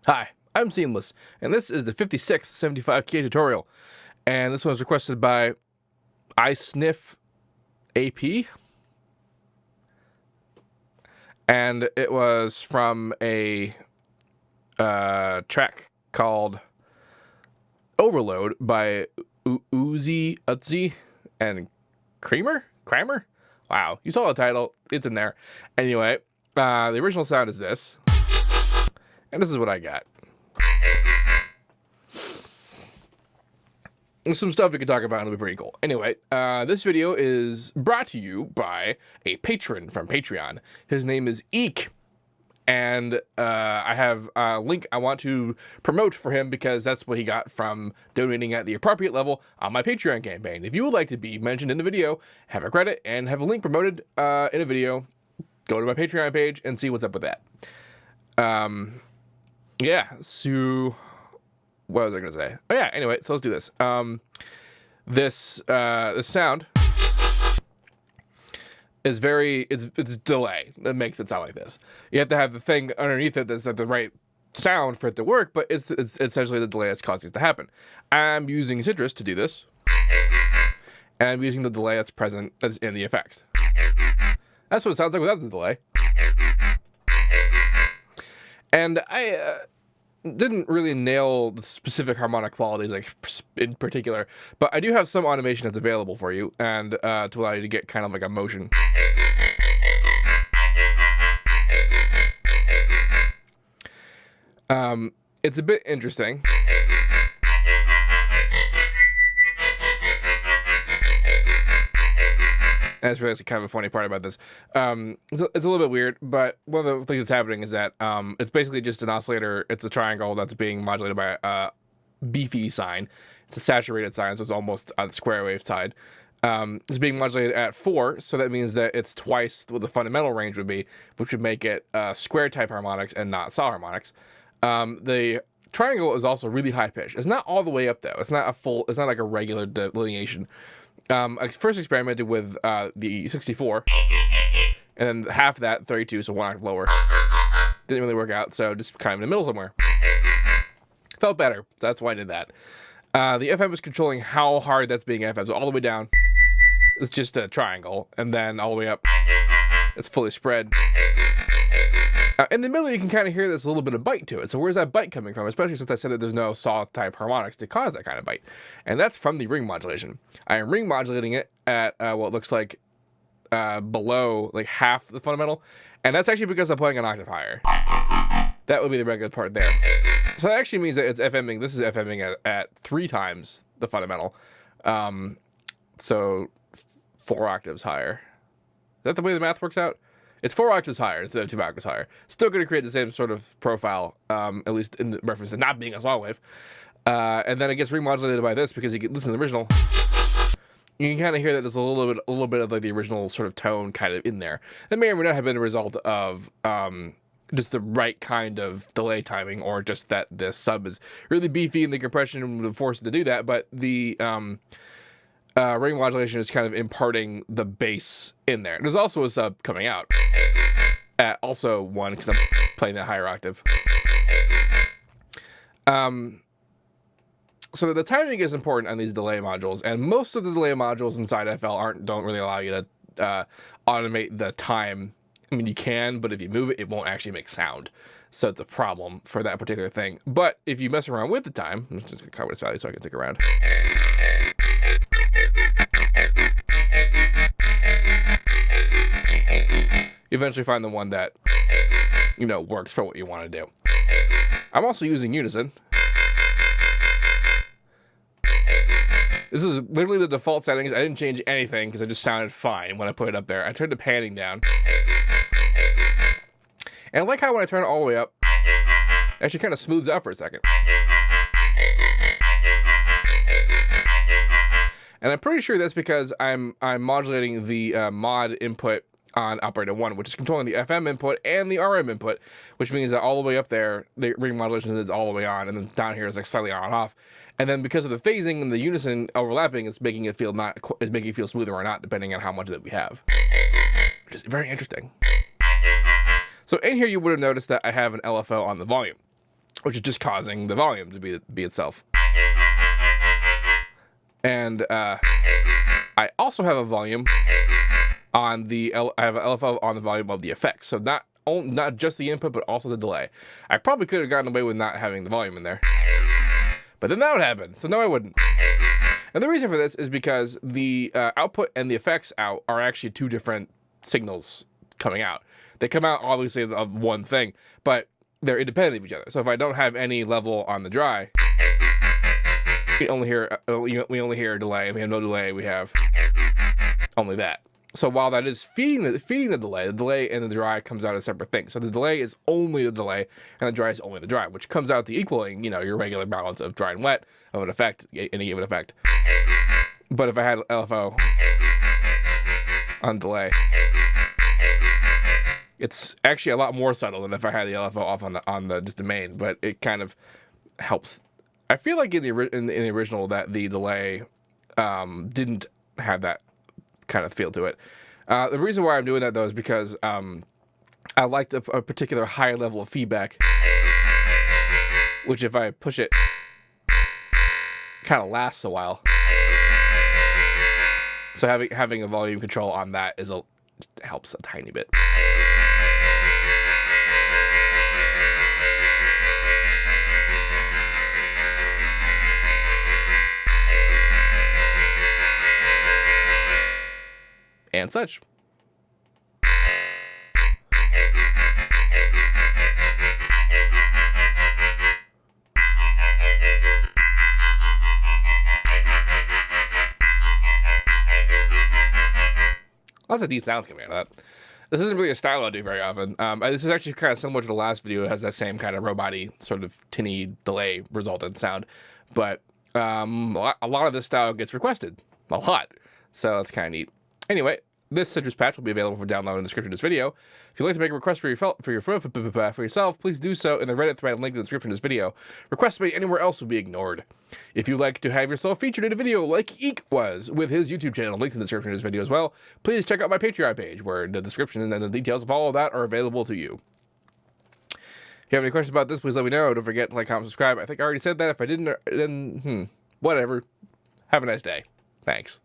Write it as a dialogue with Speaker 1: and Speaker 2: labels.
Speaker 1: Hi, I'm Seamless, and this is the 56th 75K tutorial. And this one was requested by isniffAP, and it was from a track called Overload by UZZI and Krimer? Wow, you saw the title, it's in there. Anyway, the original sound is this. And this is what I got. There's some stuff we could talk about, and it'll be pretty cool. Anyway, this video is brought to you by a patron from Patreon. His name is Eek. And I have a link I want to promote for him because that's what he got from donating at the appropriate level on my Patreon campaign. If you would like to be mentioned in the video, have a credit, and have a link promoted in a video, go to my Patreon page and see what's up with that. Yeah, so what was I gonna say? Oh yeah, anyway, so let's do this. This sound is it's delay that makes it sound like this. You have to have the thing underneath it that's at the right sound for it to work, but it's essentially the delay that's causing it to happen. I'm using Citrus to do this, and I'm using the delay that's in the effects. That's what it sounds like without the delay. And I didn't really nail the specific harmonic qualities, like in particular, but I do have some automation that's available for you, and to allow you to get kind of like a motion. It's a bit interesting. And that's really kind of a funny part about this. It's a little bit weird, but one of the things that's happening is that it's basically just an oscillator. It's a triangle that's being modulated by a beefy sine. It's a saturated sine, so it's almost on the square wave side. It's being modulated at 4, so that means that it's twice what the fundamental range would be, which would make it square type harmonics and not saw harmonics. The triangle is also really high pitched. It's not all the way up though. It's not like a regular delineation. I first experimented with the 64, and then half of that, 32, so 1 octave lower. Didn't really work out, so just kind of in the middle somewhere. Felt better, so that's why I did that. The FM is controlling how hard that's being FM, so all the way down, it's just a triangle, and then all the way up, it's fully spread. In the middle, you can kind of hear there's a little bit of bite to it. So where's that bite coming from? Especially since I said that there's no saw-type harmonics to cause that kind of bite. And that's from the ring modulation. I am ring modulating it at what looks like below like half the fundamental. And that's actually because I'm playing an octave higher. That would be the regular part there. So that actually means that it's FMing. This is FMing at 3 times the fundamental. So 4 octaves higher. Is that the way the math works out? It's 4 octaves higher instead of 2 octaves higher. Still going to create the same sort of profile, at least in the reference to not being a small wave. And then it gets remodulated by this because you can listen to the original. You can kind of hear that there's a little bit of like the original sort of tone kind of in there. That may or may not have been a result of just the right kind of delay timing, or just that the sub is really beefy and the compression would force it to do that. But the ring modulation is kind of imparting the bass in there. There's also a sub coming out at also 1 because I'm playing that higher octave. So the timing is important on these delay modules, and most of the delay modules inside FL don't really allow you to automate the time. I mean, you can, but if you move it, it won't actually make sound. So it's a problem for that particular thing. But if you mess around with the time, I'm just going to cover this value so I can stick around. You eventually find the one that, you know, works for what you want to do. I'm also using unison. This is literally the default settings. I didn't change anything because it just sounded fine when I put it up there. I turned the panning down. And I like how when I turn it all the way up, it actually kind of smooths out for a second. And I'm pretty sure that's because I'm modulating the mod input on operator 1, which is controlling the FM input and the RM input, which means that all the way up there, the ring modulation is all the way on, and then down here is like slightly on and off. And then because of the phasing and the unison overlapping, it's making it feel smoother or not, depending on how much that we have, which is very interesting. So in here, you would have noticed that I have an LFO on the volume. which is just causing the volume to be itself. And I also have a volume on I have an LFO on the volume of the effects. So not just the input, but also the delay. I probably could have gotten away with not having the volume in there, but then that would happen. So no, I wouldn't. And the reason for this is because the output and the effects out are actually two different signals coming out. They come out obviously of one thing, but they're independent of each other. So if I don't have any level on the dry, we only hear a delay. We have no delay. We have only that. So while that is feeding the delay and the dry comes out as separate things. So the delay is only the delay, and the dry is only the dry, which comes out to equaling, you know, your regular balance of dry and wet of an effect, any given effect. But if I had LFO on delay, it's actually a lot more subtle than if I had the LFO off on the just the main. But it kind of helps. I feel like in the original that the delay didn't have that kind of feel to it. The reason why I'm doing that though is because I liked a particular high level of feedback, which if I push it, kind of lasts a while. So having a volume control on that helps a tiny bit. And such. Lots of neat sounds coming out of that. This isn't really a style I do very often. This is actually kind of similar to the last video. It has that same kind of robot-y, sort of tinny delay resultant sound. But a lot of this style gets requested. A lot. So it's kind of neat. Anyway, this citrus patch will be available for download in the description of this video. If you'd like to make a request for yourself, please do so in the Reddit thread linked in the description of this video. Requests made anywhere else will be ignored. If you'd like to have yourself featured in a video like Eek was with his YouTube channel linked in the description of this video as well, please check out my Patreon page where the description and the details of all of that are available to you. If you have any questions about this, please let me know. Don't forget to like, comment, subscribe. I think I already said that. If I didn't, then whatever. Have a nice day. Thanks.